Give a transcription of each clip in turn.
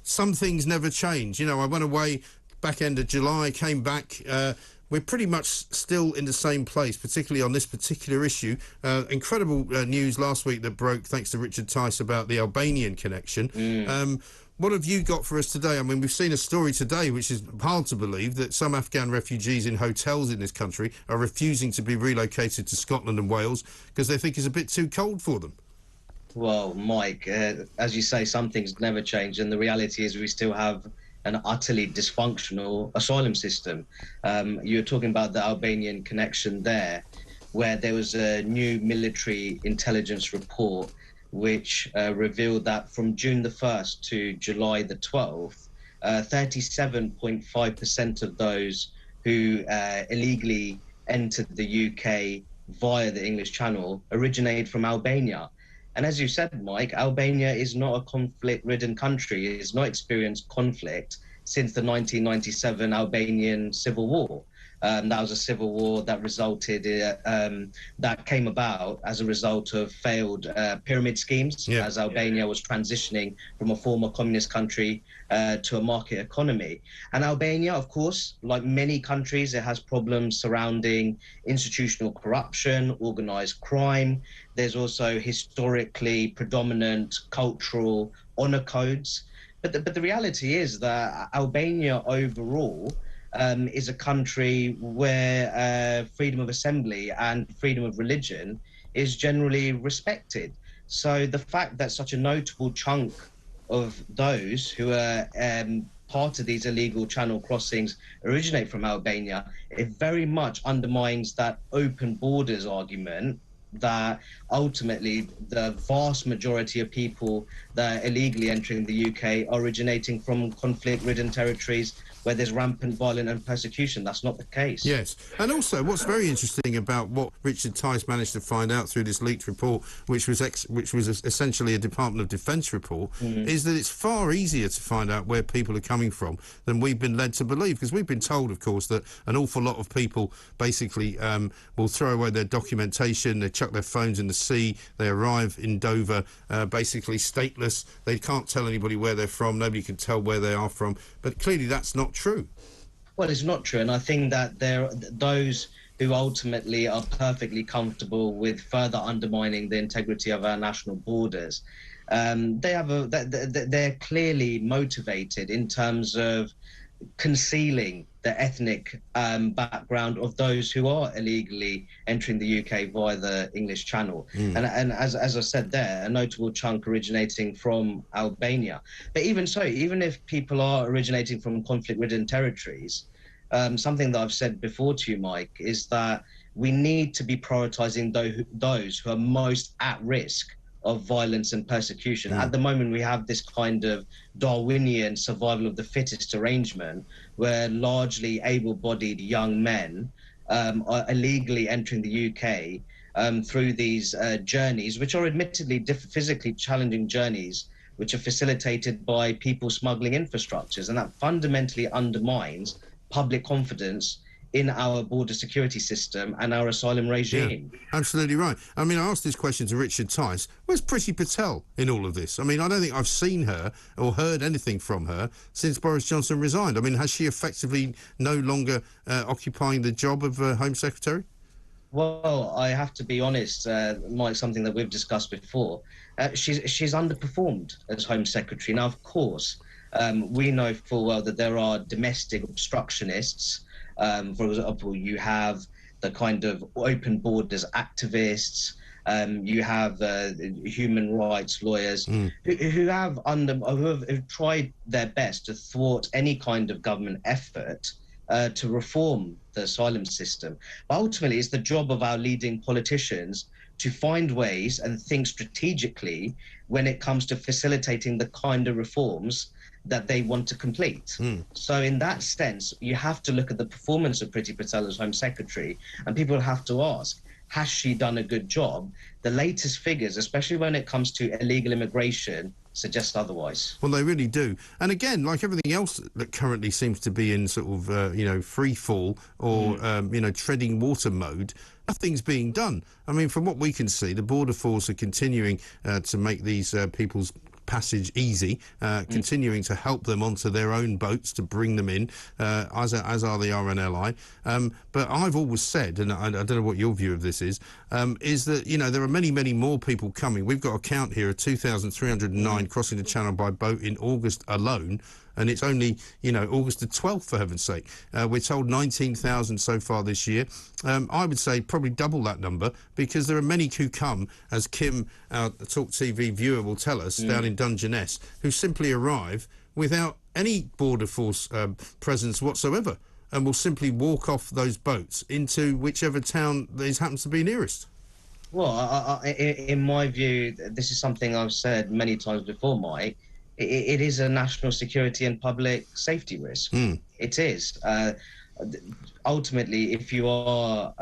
Some things never change. You know, I went away back end of July, came back. We're pretty much still in the same place, particularly on this particular issue. Incredible news last week that broke, thanks to Richard Tice, about the Albanian connection. What have you got for us today? I mean, we've seen a story today, which is hard to believe, that some Afghan refugees in hotels in this country are refusing to be relocated to Scotland and Wales because they think it's a bit too cold for them. Well, Mike, as you say, some things never change, and the reality is we still have an utterly dysfunctional asylum system. You're talking about the Albanian connection there, where there was a new military intelligence report which revealed that from June the 1st to July the 12th, 37.5% of those who illegally entered the UK via the English Channel originated from Albania. And as you said, Mike, Albania is not a conflict-ridden country. It has not experienced conflict since the 1997 Albanian Civil War. That was a civil war that that came about as a result of failed pyramid schemes, as Albania was transitioning from a former communist country to a market economy. And Albania, of course, like many countries, it has problems surrounding institutional corruption, organized crime. There's also historically predominant cultural honor codes. But the reality is that Albania overall is a country where freedom of assembly and freedom of religion is generally respected. So the fact that such a notable chunk of those who are part of these illegal channel crossings originate from Albania, it very much undermines that open borders argument that ultimately the vast majority of people that are illegally entering the UK are originating from conflict-ridden territories where there's rampant violence and persecution. That's not the case. Yes. And also, what's very interesting about what Richard Tice managed to find out through this leaked report, which was essentially a Department of Defence report, is that it's far easier to find out where people are coming from than we've been led to believe. Because we've been told, of course, that an awful lot of people basically will throw away their documentation, they chuck their phones in the sea, they arrive in Dover basically stateless, they can't tell anybody where they're from, nobody can tell where they are from. But clearly that's not true. Well, it's not true, and I think that those who ultimately are perfectly comfortable with further undermining the integrity of our national borders, they're clearly motivated in terms of concealing the ethnic background of those who are illegally entering the UK via the English Channel. And as I said there, a notable chunk originating from Albania. But even so, even if people are originating from conflict-ridden territories, something that I've said before to you, Mike, is that we need to be prioritising those who are most at risk of violence and persecution. At the moment, we have this kind of Darwinian survival of the fittest arrangement where largely able-bodied young men are illegally entering the UK through these journeys, which are admittedly physically challenging journeys, which are facilitated by people smuggling infrastructures. And that fundamentally undermines public confidence in our border security system and our asylum regime. Yeah, absolutely right. I mean, I asked this question to Richard Tice. Where's Priti Patel in all of this? I mean, I don't think I've seen her or heard anything from her since Boris Johnson resigned. I mean, has she effectively no longer occupying the job of Home Secretary? Well, I have to be honest, Mike, something that we've discussed before. She's underperformed as Home Secretary. Now, of course, we know full well that there are domestic obstructionists. For example, you have the kind of open borders activists, you have human rights lawyers who have tried their best to thwart any kind of government effort to reform the asylum system. But ultimately, it's the job of our leading politicians to find ways and think strategically when it comes to facilitating the kind of reforms that they want to complete. So in that sense, you have to look at the performance of Priti Patel as Home Secretary, and people have to ask, has she done a good job? The latest figures, especially when it comes to illegal immigration, suggest otherwise. Well, they really do. And again, like everything else that currently seems to be in sort of, free fall or, treading water mode, nothing's being done. I mean, from what we can see, the Border Force are continuing to make these people's passage easy, continuing to help them onto their own boats to bring them in, as are the RNLI. But I've always said, and I don't know what your view of this is that, you know, there are many, many more people coming. We've got a count here of 2,309 crossing the Channel by boat in August alone. And it's only, you know, August the 12th, for heaven's sake. We're told 19,000 so far this year. I would say probably double that number, because there are many who come, as Kim, our talkTV viewer, will tell us, down in Dungeness, who simply arrive without any border force presence whatsoever, and will simply walk off those boats into whichever town happens to be nearest. Well, in my view, this is something I've said many times before, Mike. It is a national security and public safety risk. It is. Ultimately, if you are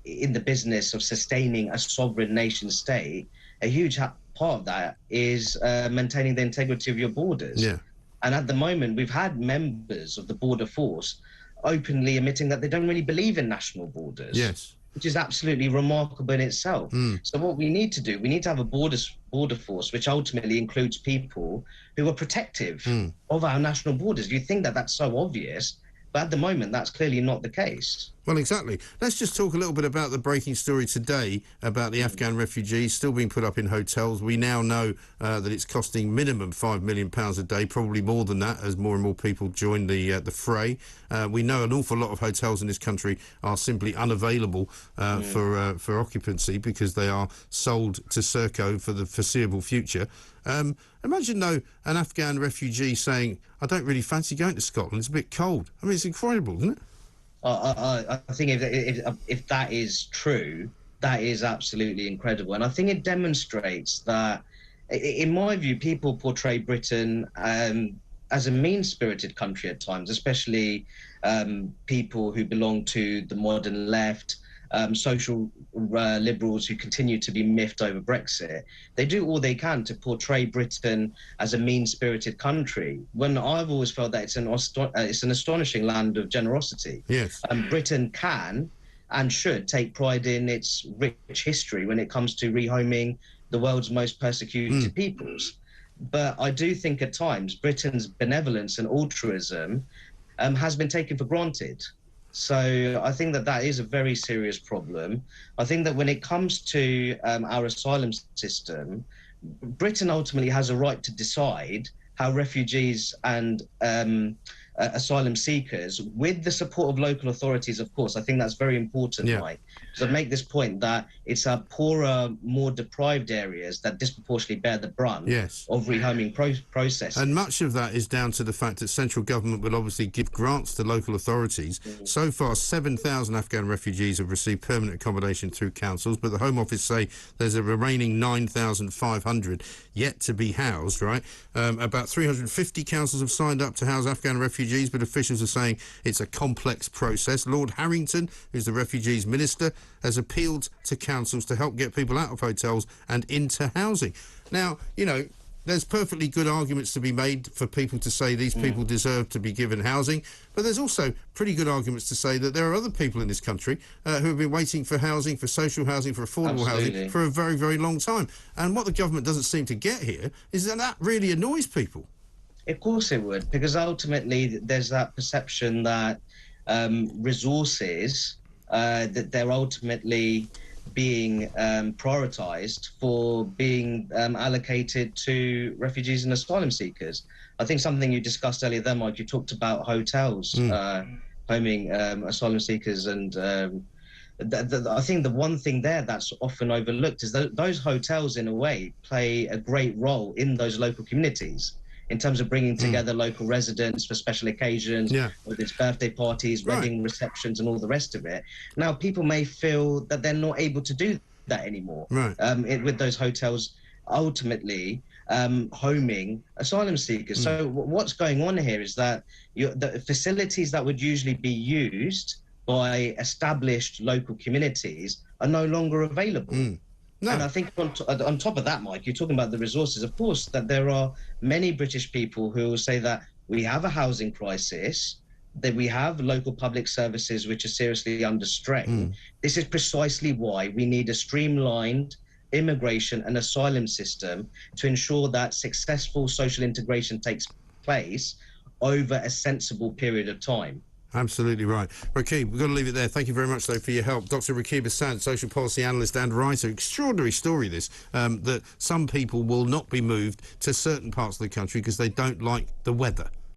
in the business of sustaining a sovereign nation state, a huge part of that is maintaining the integrity of your borders. Yeah. And at the moment, we've had members of the border force openly admitting that they don't really believe in national borders. Yes. Which is absolutely remarkable in itself. So what we need to do, we need to have a border force which ultimately includes people who are protective of our national borders. You think that that's so obvious, but at the moment that's clearly not the case. Well, exactly. Let's just talk a little bit about the breaking story today about the Afghan refugees still being put up in hotels. We now know that it's costing minimum £5 million a day, probably more than that, as more and more people join the fray. We know an awful lot of hotels in this country are simply unavailable for occupancy, because they are sold to Serco for the foreseeable future. Imagine, though, an Afghan refugee saying, I don't really fancy going to Scotland, it's a bit cold. I mean, it's incredible, isn't it? I think if that is true, that is absolutely incredible. And I think it demonstrates that, in my view, people portray Britain as a mean-spirited country at times, especially people who belong to the modern left, social liberals who continue to be miffed over Brexit. They do all they can to portray Britain as a mean-spirited country, when I've always felt that it's an astonishing land of generosity. Yes. Britain can and should take pride in its rich history when it comes to rehoming the world's most persecuted peoples. But I do think at times Britain's benevolence and altruism has been taken for granted. So I think that is a very serious problem. I think that when it comes to our asylum system, Britain ultimately has a right to decide how refugees and asylum seekers, with the support of local authorities, of course. I think that's very important, Mike. So I make this point that it's our poorer, more deprived areas that disproportionately bear the brunt of rehoming processes. And much of that is down to the fact that central government will obviously give grants to local authorities. So far, 7,000 Afghan refugees have received permanent accommodation through councils, but the Home Office say there's a remaining 9,500 yet to be housed, right? About 350 councils have signed up to house Afghan refugees, but officials are saying it's a complex process. Lord Harrington, who's the refugees minister, has appealed to councils to help get people out of hotels and into housing. Now, you know, there's perfectly good arguments to be made for people to say these people deserve to be given housing, but there's also pretty good arguments to say that there are other people in this country who have been waiting for housing, for social housing, for affordable housing for a very, very long time. And what the government doesn't seem to get here is that really annoys people. Of course it would, because ultimately there's that perception that resources, that they're ultimately being prioritised for being allocated to refugees and asylum seekers. I think something you discussed earlier there, Mike, you talked about hotels homing asylum seekers, and I think the one thing there that's often overlooked is that those hotels, in a way, play a great role in those local communities, in terms of bringing together local residents for special occasions, whether it's birthday parties, wedding receptions, and all the rest of it. Now, people may feel that they're not able to do that anymore with those hotels ultimately homing asylum seekers. So what's going on here is that the facilities that would usually be used by established local communities are no longer available. No. And I think on top of that, Mike, you're talking about the resources. Of course, that there are many British people who will say that we have a housing crisis, that we have local public services which are seriously under strain. This is precisely why we need a streamlined immigration and asylum system to ensure that successful social integration takes place over a sensible period of time. Absolutely right. Rakib, we've got to leave it there. Thank you very much, though, for your help. Dr. Rakib Assad, social policy analyst and writer. Extraordinary story, this, that some people will not be moved to certain parts of the country because they don't like the weather.